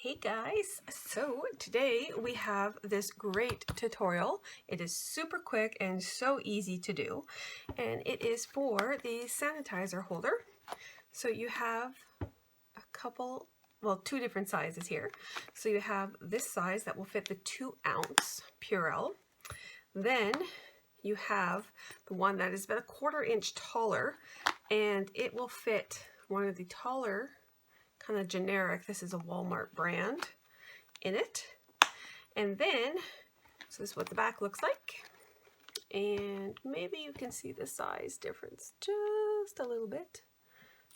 Hey guys, so today we have this great tutorial. It is super quick and so easy to do, and it is for the sanitizer holder. So you have a couple, well, two different sizes here. So you have this size that will fit the 2-ounce Purell. Then you have the one that is about 1/4 inch taller, and it will fit one of the taller, kind of generic, this is a Walmart brand, in it. And then, so this is what the back looks like. And maybe you can see the size difference just a little bit.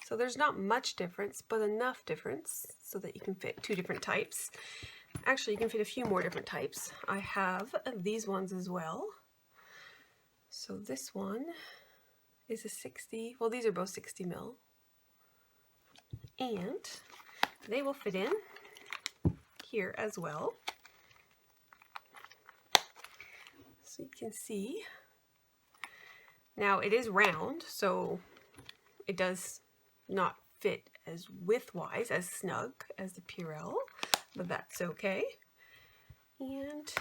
So there's not much difference, but enough difference so that you can fit two different types. Actually, you can fit a few more different types. I have these ones as well. So this one is a 60, well, these are both 60 mil. And they will fit in here as well. So you can see. Now it is round, so it does not fit as width-wise, as snug as the Purell, but that's okay. And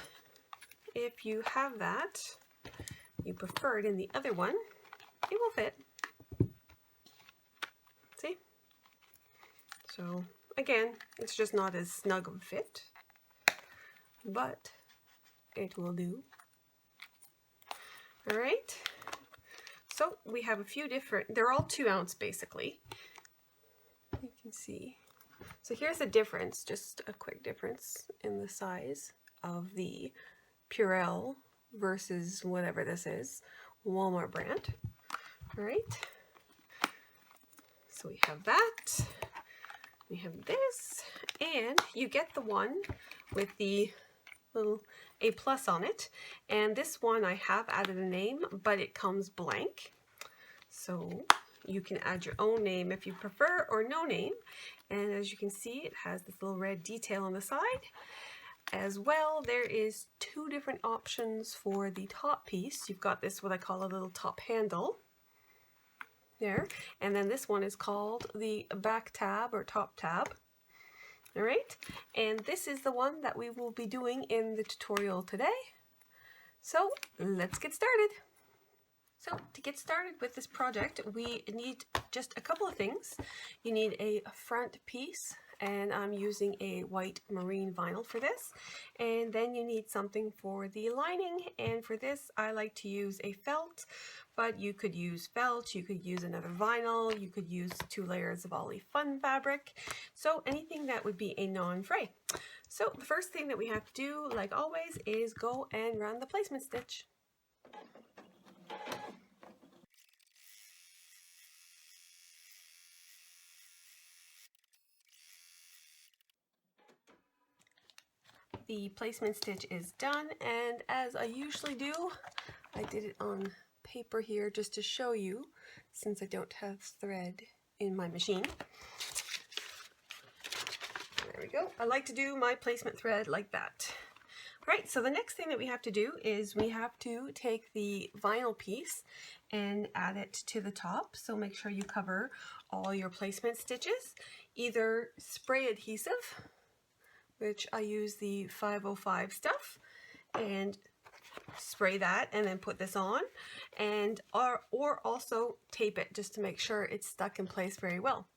if you have that, you prefer it in the other one, it will fit. See? So again, it's just not as snug of a fit, but it will do. All right. So we have a few different, they're all 2-ounce basically. You can see. So here's the difference, just a quick difference in the size of the Purell versus whatever this is, Walmart brand. All right. So we have that. We have this, and you get the one with the little A+ on it, and this one I have added a name, but it comes blank, so you can add your own name if you prefer, or no name. And as you can see, it has this little red detail on the side. As well, there is two different options for the top piece. You've got this, what I call a little top handle there, and then this one is called the back tab or top tab. All right, and this is the one that we will be doing in the tutorial today. So let's get started. So to get started with this project, we need just a couple of things. You need a front piece, and I'm using a white marine vinyl for this. And then you need something for the lining, and for this I like to use a felt, but you could use felt, you could use another vinyl, you could use 2 layers of Ollie Fun fabric, so anything that would be a non-fray. So the first thing that we have to do, like always, is go and run the placement stitch. The placement stitch is done, and as I usually do, I did it on paper here just to show you, since I don't have thread in my machine. There we go. I like to do my placement thread like that. All right, so the next thing that we have to do is we have to take the vinyl piece and add it to the top. So make sure you cover all your placement stitches. Either spray adhesive, which I use the 505 stuff, and spray that and then put this on, and or also tape it just to make sure it's stuck in place very well.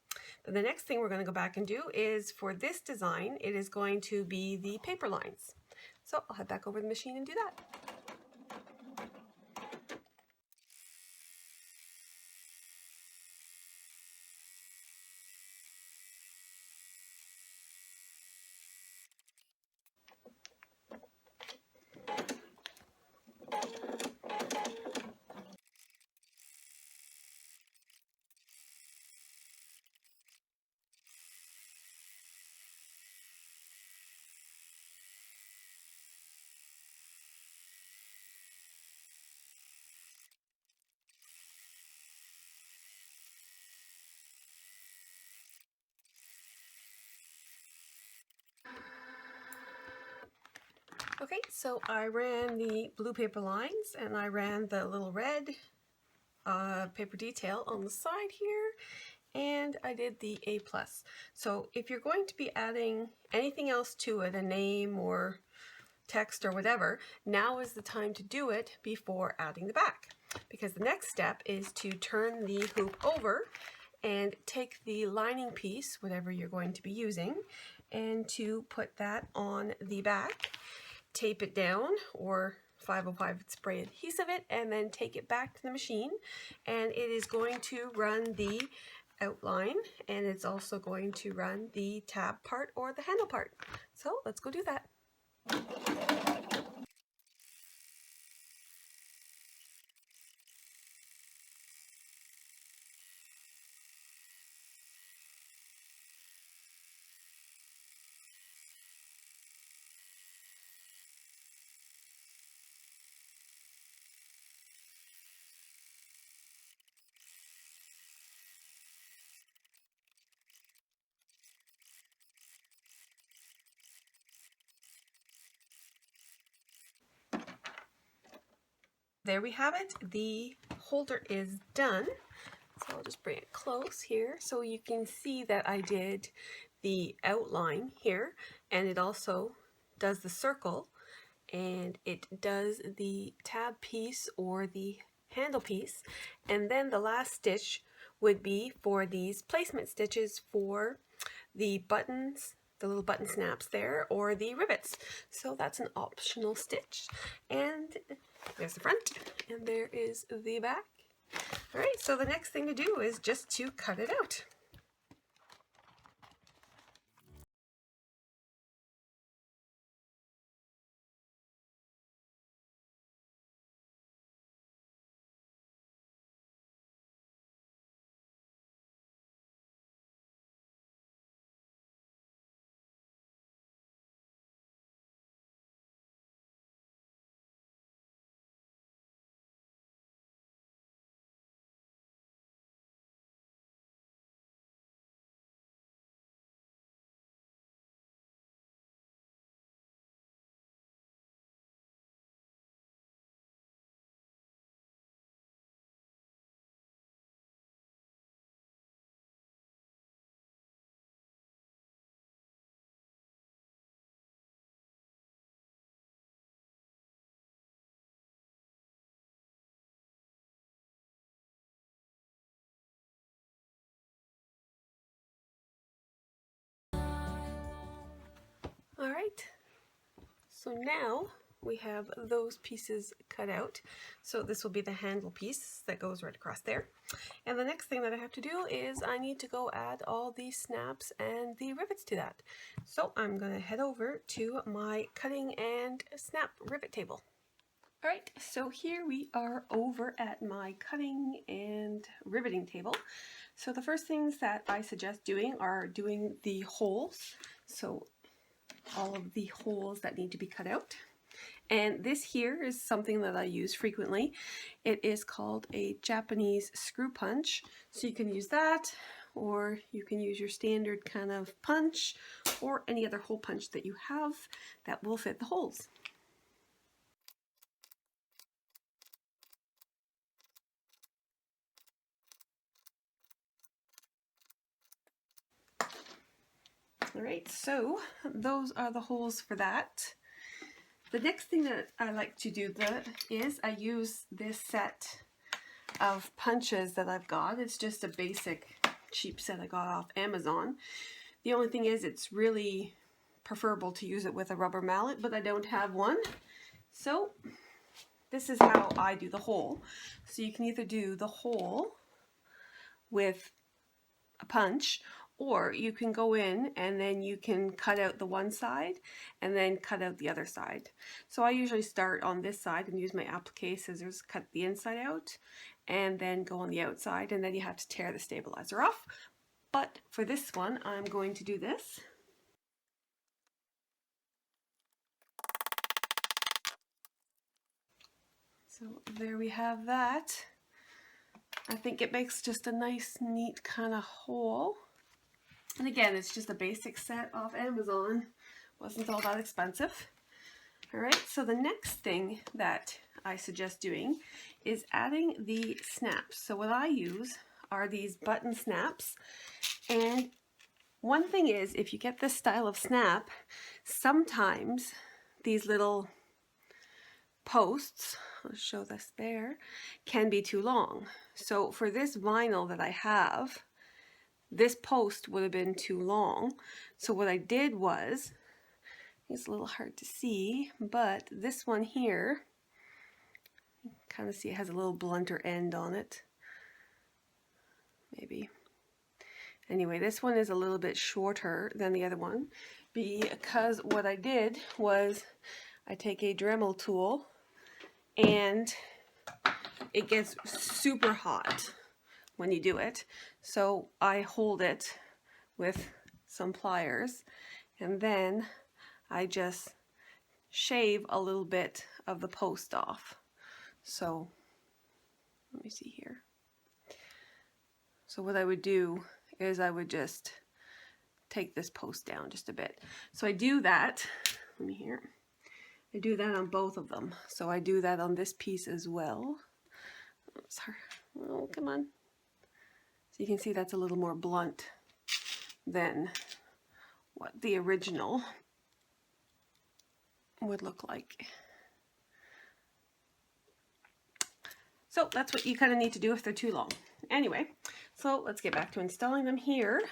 But the next thing we're going to go back and do is, for this design, it is going to be the paper lines. So I'll head back over to the machine and do that. Okay, so I ran the blue paper lines, and I ran the little red paper detail on the side here, and I did the A+. So if you're going to be adding anything else to it, a name or text or whatever, now is the time to do it before adding the back, because the next step is to turn the hoop over and take the lining piece, whatever you're going to be using, and to put that on the back, tape it down, or 505 spray adhesive it, and then take it back to the machine, and it is going to run the outline, and it's also going to run the tab part or the handle part. So let's go do that. There we have it. The holder is done. So I'll just bring it close here so you can see that I did the outline here, and it also does the circle, and it does the tab piece or the handle piece, and then the last stitch would be for these placement stitches for the buttons, the little button snaps there, or the rivets. So that's an optional stitch, and there's the front, and there is the back. All right, so the next thing to do is just to cut it out. All right, so now we have those pieces cut out. So this will be the handle piece that goes right across there. And the next thing that I have to do is I need to go add all the snaps and the rivets to that. So I'm going to head over to my cutting and snap rivet table. All right, so here we are over at my cutting and riveting table. So the first things that I suggest doing are doing the holes. So all of the holes that need to be cut out. And this here is something that I use frequently. It is called a Japanese screw punch. So you can use that, or you can use your standard kind of punch, or any other hole punch that you have that will fit the holes. All right, so those are the holes for that. The next thing that I like to do is I use this set of punches that I've got. It's just a basic cheap set I got off Amazon. The only thing is it's really preferable to use it with a rubber mallet, but I don't have one. So this is how I do the hole. So you can either do the hole with a punch, or you can go in and then you can cut out the one side and then cut out the other side. So I usually start on this side and use my applique scissors, cut the inside out, and then go on the outside, and then you have to tear the stabilizer off. But for this one, I'm going to do this. So there we have that. I think it makes just a nice, neat kind of hole. And again, it's just a basic set off Amazon. Wasn't all that expensive. All right, so the next thing that I suggest doing is adding the snaps. So what I use are these button snaps. And one thing is, if you get this style of snap, sometimes these little posts, I'll show this there, can be too long. So for this vinyl that I have, this post would have been too long. So what I did was, it's a little hard to see, but this one here, kind of see it has a little blunter end on it. Maybe. Anyway, this one is a little bit shorter than the other one because what I did was I take a Dremel tool and it gets super hot when you do it. So I hold it with some pliers and then I just shave a little bit of the post off. So let me see here. So what I would do is I would just take this post down just a bit. So I do that, let me hear. I do that on both of them. So I do that on this piece as well. Oh, sorry. Oh, come on. So you can see that's a little more blunt than what the original would look like. So that's what you kind of need to do if they're too long. Anyway, so let's get back to installing them here.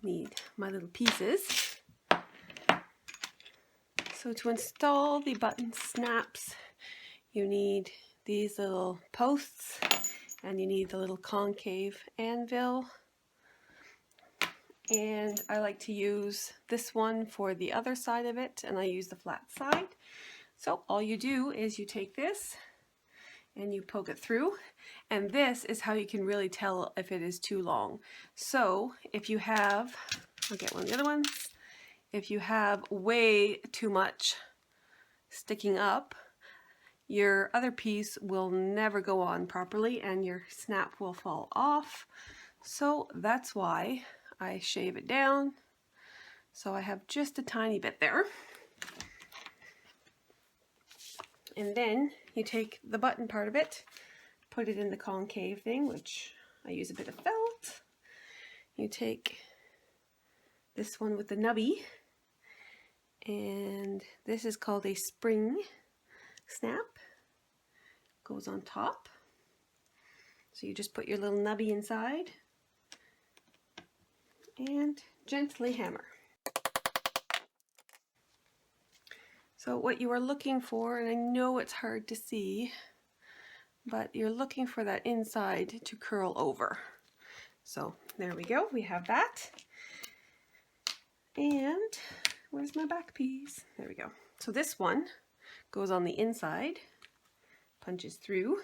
Need my little pieces. So to install the button snaps, you need these little posts and you need the little concave anvil. And I like to use this one for the other side of it, and I use the flat side. So all you do is you take this and you poke it through, and this is how you can really tell if it is too long. So if you have, I'll get one of the other ones, if you have way too much sticking up, your other piece will never go on properly and your snap will fall off. So that's why I shave it down. So I have just a tiny bit there. And then you take the button part of it, put it in the concave thing, which I use a bit of felt. You take this one with the nubby, and this is called a spring snap. Goes on top. So you just put your little nubby inside and gently hammer. So what you are looking for, and I know it's hard to see, but you're looking for that inside to curl over. So there we go, we have that. And where's my back piece? There we go. So this one goes on the inside, punches through,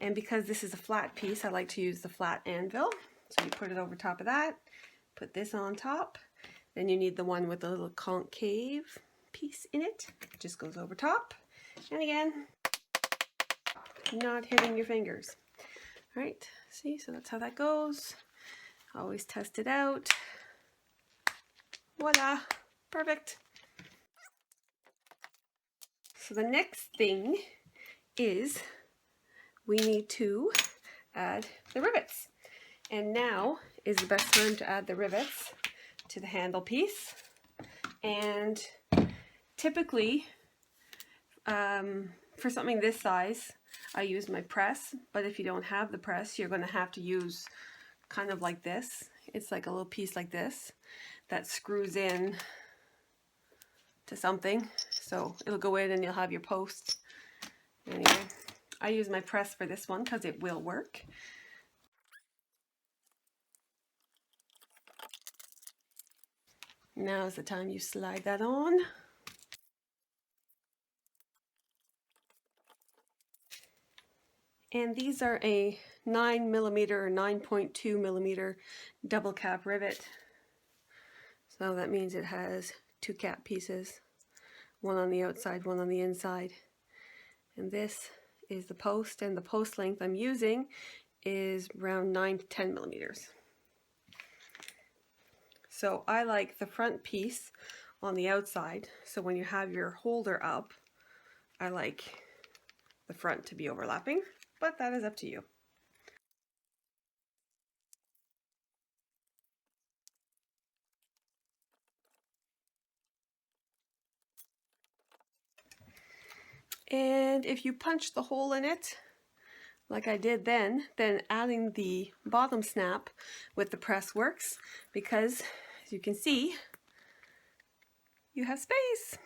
and because this is a flat piece, I like to use the flat anvil. So you put it over top of that, put this on top, then you need the one with the little concave piece in it. It just goes over top, and again, not hitting your fingers. All right, see, so that's how that goes. Always test it out. Voila, perfect. So the next thing is we need to add the rivets. And now is the best time to add the rivets to the handle piece. And typically, for something this size, I use my press, but if you don't have the press, you're going to have to use kind of like this. It's like a little piece like this that screws in to something. So it'll go in and you'll have your post. Anyway, I use my press for this one because it will work. Now is the time you slide that on. And these are a 9mm or 9.2mm double cap rivet. So that means it has two cap pieces, one on the outside, one on the inside. And this is the post, and the post length I'm using is around 9 to 10mm. So I like the front piece on the outside, so when you have your holder up, I like the front to be overlapping, but that is up to you. And if you punch the hole in it, like I did then adding the bottom snap with the press works, because as you can see, you have space.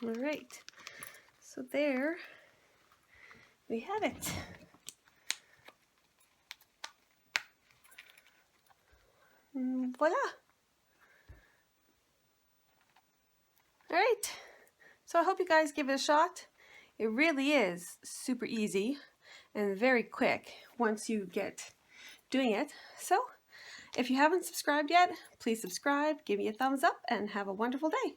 All right, so there we have it. And voila. All right, so I hope you guys give it a shot. It really is super easy and very quick once you get doing it. So if you haven't subscribed yet, please subscribe, give me a thumbs up, and have a wonderful day.